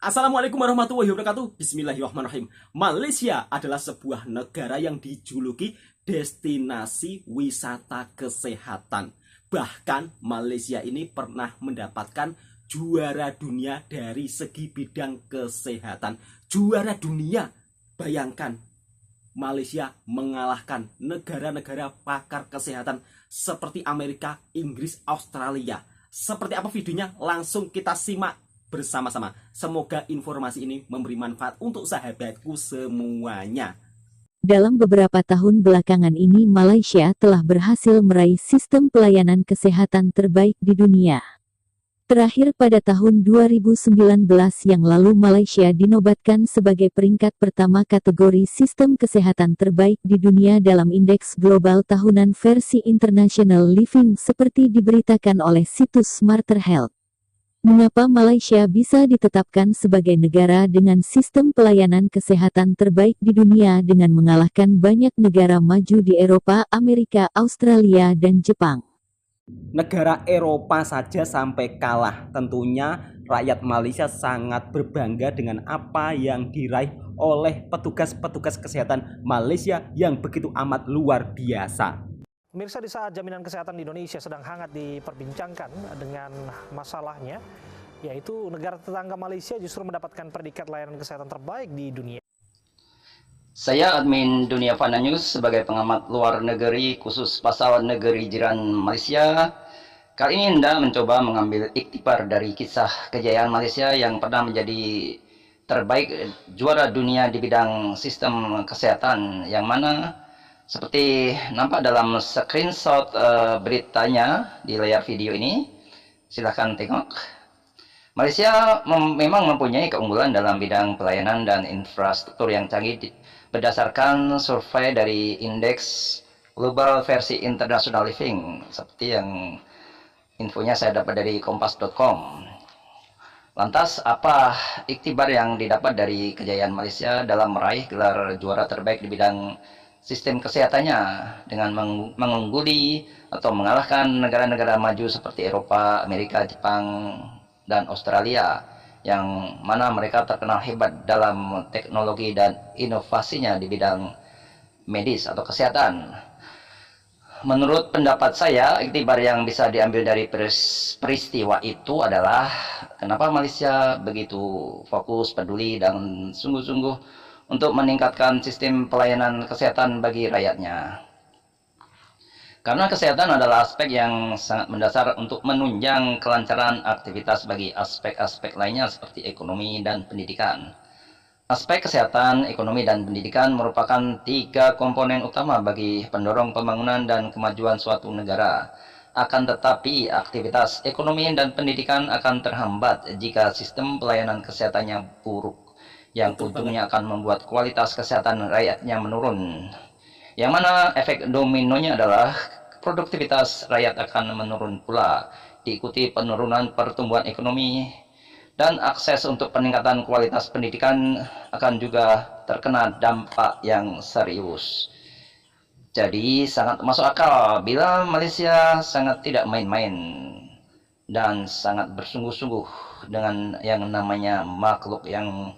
Assalamualaikum warahmatullahi wabarakatuh. Bismillahirrahmanirrahim. Malaysia adalah sebuah negara yang dijuluki destinasi wisata kesehatan. Bahkan Malaysia ini pernah mendapatkan juara dunia dari segi bidang kesehatan. Juara dunia. Bayangkan, Malaysia mengalahkan negara-negara pakar kesehatan seperti Amerika, Inggris, Australia. Seperti apa videonya? Langsung kita simak bersama-sama. Semoga informasi ini memberi manfaat untuk sahabatku semuanya. Dalam beberapa tahun belakangan ini Malaysia telah berhasil meraih sistem pelayanan kesehatan terbaik di dunia. Terakhir pada tahun 2019 yang lalu Malaysia dinobatkan sebagai peringkat pertama kategori sistem kesehatan terbaik di dunia dalam Indeks Global Tahunan versi International Living seperti diberitakan oleh situs Smarter Health. Mengapa Malaysia bisa ditetapkan sebagai negara dengan sistem pelayanan kesehatan terbaik di dunia dengan mengalahkan banyak negara maju di Eropa, Amerika, Australia, dan Jepang? Negara Eropa saja sampai kalah. Tentunya rakyat Malaysia sangat berbangga dengan apa yang diraih oleh petugas-petugas kesehatan Malaysia yang begitu amat luar biasa. Pemirsa, di saat jaminan kesehatan di Indonesia sedang hangat diperbincangkan dengan masalahnya, yaitu negara tetangga Malaysia justru mendapatkan predikat layanan kesehatan terbaik di dunia. Saya admin Dunia Fana News sebagai pengamat luar negeri khusus pasal negeri jiran Malaysia. Kali ini Anda mencoba mengambil iktibar dari kisah kejayaan Malaysia yang pernah menjadi terbaik juara dunia di bidang sistem kesehatan, yang mana seperti nampak dalam screenshot beritanya di layar video ini. Silahkan tengok. Malaysia memang mempunyai keunggulan dalam bidang pelayanan dan infrastruktur yang canggih berdasarkan survei dari Indeks Global versi International Living, seperti yang infonya saya dapat dari kompas.com. Lantas, apa iktibar yang didapat dari kejayaan Malaysia dalam meraih gelar juara terbaik di bidang sistem kesehatannya dengan mengungguli atau mengalahkan negara-negara maju seperti Eropa, Amerika, Jepang, dan Australia, yang mana mereka terkenal hebat dalam teknologi dan inovasinya di bidang medis atau kesehatan. Menurut pendapat saya, iktibar yang bisa diambil dari peristiwa itu adalah kenapa Malaysia begitu fokus, peduli, dan sungguh-sungguh untuk meningkatkan sistem pelayanan kesehatan bagi rakyatnya. Karena kesehatan adalah aspek yang sangat mendasar untuk menunjang kelancaran aktivitas bagi aspek-aspek lainnya seperti ekonomi dan pendidikan. Aspek kesehatan, ekonomi, dan pendidikan merupakan tiga komponen utama bagi pendorong pembangunan dan kemajuan suatu negara. Akan tetapi, aktivitas ekonomi dan pendidikan akan terhambat jika sistem pelayanan kesehatannya buruk, yang ujungnya akan membuat kualitas kesehatan rakyatnya menurun. Yang mana efek dominonya adalah produktivitas rakyat akan menurun pula, diikuti penurunan pertumbuhan ekonomi, dan akses untuk peningkatan kualitas pendidikan akan juga terkena dampak yang serius. Jadi sangat masuk akal bila Malaysia sangat tidak main-main dan sangat bersungguh-sungguh dengan yang namanya makhluk yang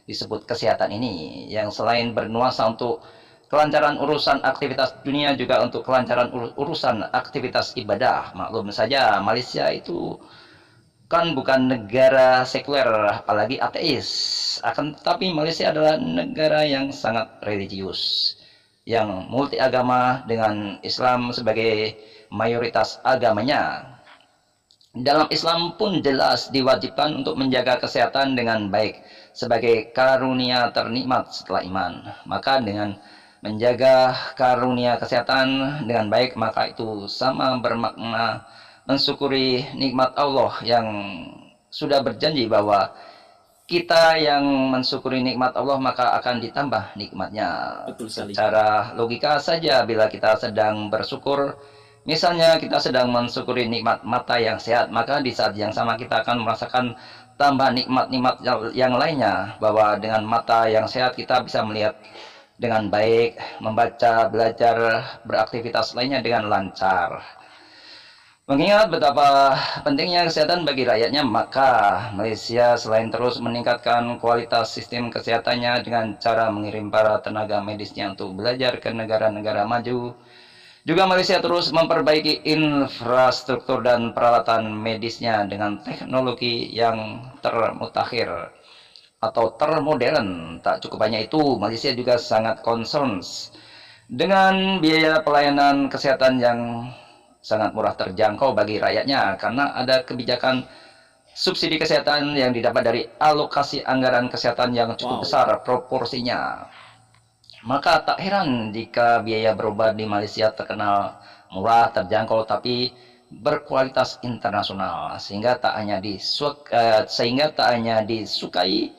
disebut kesehatan ini, yang selain bernuansa untuk kelancaran urusan aktivitas dunia juga untuk kelancaran urusan aktivitas ibadah. Maklum saja, Malaysia itu kan bukan negara sekuler, apalagi ateis. Akan tetapi Malaysia adalah negara yang sangat religius, yang multi agama dengan Islam sebagai mayoritas agamanya. Dalam Islam pun jelas diwajibkan untuk menjaga kesehatan dengan baik sebagai karunia ternikmat setelah iman. Maka dengan menjaga karunia kesehatan dengan baik, maka itu sama bermakna mensyukuri nikmat Allah yang sudah berjanji bahwa kita yang mensyukuri nikmat Allah maka akan ditambah nikmatnya. Betul sekali. Secara logika saja, bila kita sedang bersyukur, misalnya kita sedang mensyukuri nikmat mata yang sehat, maka di saat yang sama kita akan merasakan tambah nikmat-nikmat yang lainnya, bahwa dengan mata yang sehat kita bisa melihat dengan baik, membaca, belajar, beraktivitas lainnya dengan lancar. Mengingat betapa pentingnya kesehatan bagi rakyatnya, maka Malaysia selain terus meningkatkan kualitas sistem kesehatannya dengan cara mengirim para tenaga medisnya untuk belajar ke negara-negara maju, juga Malaysia terus memperbaiki infrastruktur dan peralatan medisnya dengan teknologi yang termutakhir atau termodern. Tak cukup hanya itu, Malaysia juga sangat concerns dengan biaya pelayanan kesehatan yang sangat murah terjangkau bagi rakyatnya, karena ada kebijakan subsidi kesehatan yang didapat dari alokasi anggaran kesehatan yang cukup besar proporsinya. Maka tak heran jika biaya berobat di Malaysia terkenal murah, terjangkau, tapi berkualitas internasional, sehingga tak hanya disukai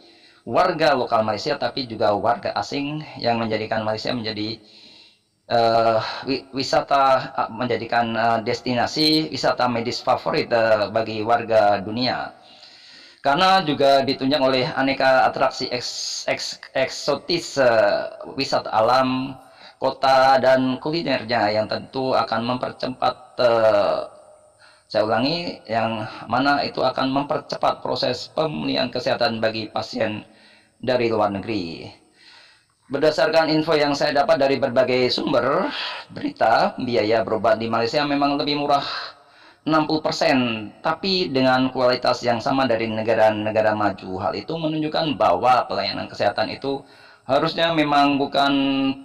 warga lokal Malaysia, tapi juga warga asing, yang menjadikan Malaysia menjadi destinasi wisata medis favorit bagi warga dunia, karena juga ditunjang oleh aneka atraksi eksotis, wisata alam, kota, dan kulinernya yang tentu akan mempercepat saya ulangi, yang mana itu akan mempercepat proses pemulihan kesehatan bagi pasien dari luar negeri. Berdasarkan info yang saya dapat dari berbagai sumber berita, biaya berobat di Malaysia memang lebih murah 60%, tapi dengan kualitas yang sama dari negara-negara maju. Hal itu menunjukkan bahwa pelayanan kesehatan itu harusnya memang bukan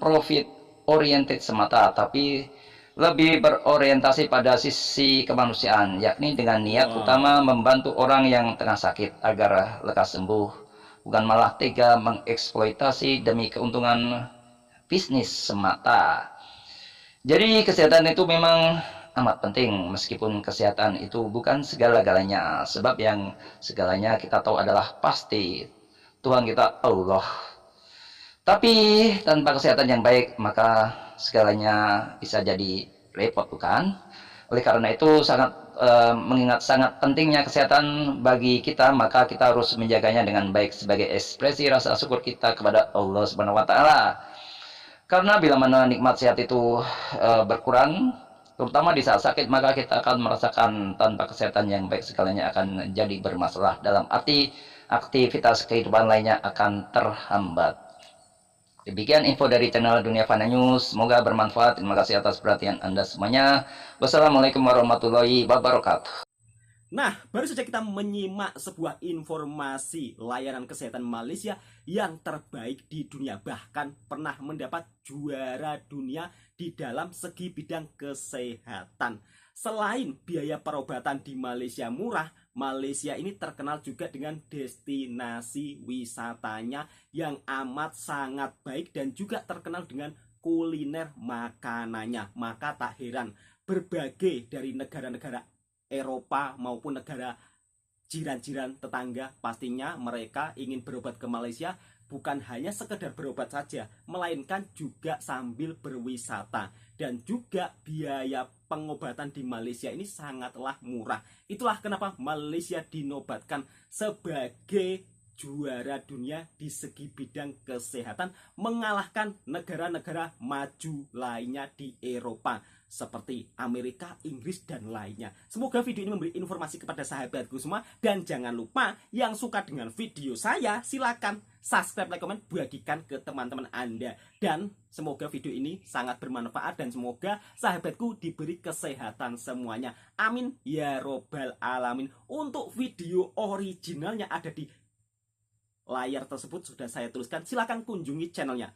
profit oriented semata, tapi lebih berorientasi pada sisi kemanusiaan, yakni dengan niat utama membantu orang yang tengah sakit agar lekas sembuh, bukan malah tega mengeksploitasi demi keuntungan bisnis semata. Jadi kesehatan itu memang amat penting, meskipun kesehatan itu bukan segala-galanya, sebab yang segalanya kita tahu adalah pasti Tuhan kita Allah. Tapi tanpa kesehatan yang baik, maka segalanya bisa jadi repot, bukan? Oleh karena itu mengingat sangat pentingnya kesehatan bagi kita, maka kita harus menjaganya dengan baik sebagai ekspresi rasa syukur kita kepada Allah Subhanahu wa taala. Karena bila mana nikmat sehat itu berkurang, terutama di saat sakit, maka kita akan merasakan tanpa kesehatan yang baik segalanya akan jadi bermasalah, dalam arti aktivitas kehidupan lainnya akan terhambat. Demikian info dari channel Dunia Fana News, semoga bermanfaat. Terima kasih atas perhatian Anda semuanya. Wassalamualaikum warahmatullahi wabarakatuh. Nah, baru saja kita menyimak sebuah informasi layanan kesehatan Malaysia yang terbaik di dunia, bahkan pernah mendapat juara dunia di dalam segi bidang kesehatan. Selain biaya perobatan di Malaysia murah, Malaysia ini terkenal juga dengan destinasi wisatanya yang amat sangat baik dan juga terkenal dengan kuliner makanannya. Maka tak heran berbagai dari negara-negara Eropa maupun negara jiran-jiran tetangga pastinya mereka ingin berobat ke Malaysia, bukan hanya sekedar berobat saja, melainkan juga sambil berwisata. Dan juga biaya pengobatan di Malaysia ini sangatlah murah. Itulah kenapa Malaysia dinobatkan sebagai juara dunia di segi bidang kesehatan, mengalahkan negara-negara maju lainnya di Eropa seperti Amerika, Inggris, dan lainnya. Semoga video ini memberi informasi kepada sahabatku semua. Dan jangan lupa yang suka dengan video saya, silakan subscribe, like, komen, bagikan ke teman-teman Anda. Dan semoga video ini sangat bermanfaat dan semoga sahabatku diberi kesehatan semuanya. Amin ya robbal alamin. Untuk video originalnya ada di layar tersebut sudah saya tuliskan. Silakan kunjungi channelnya.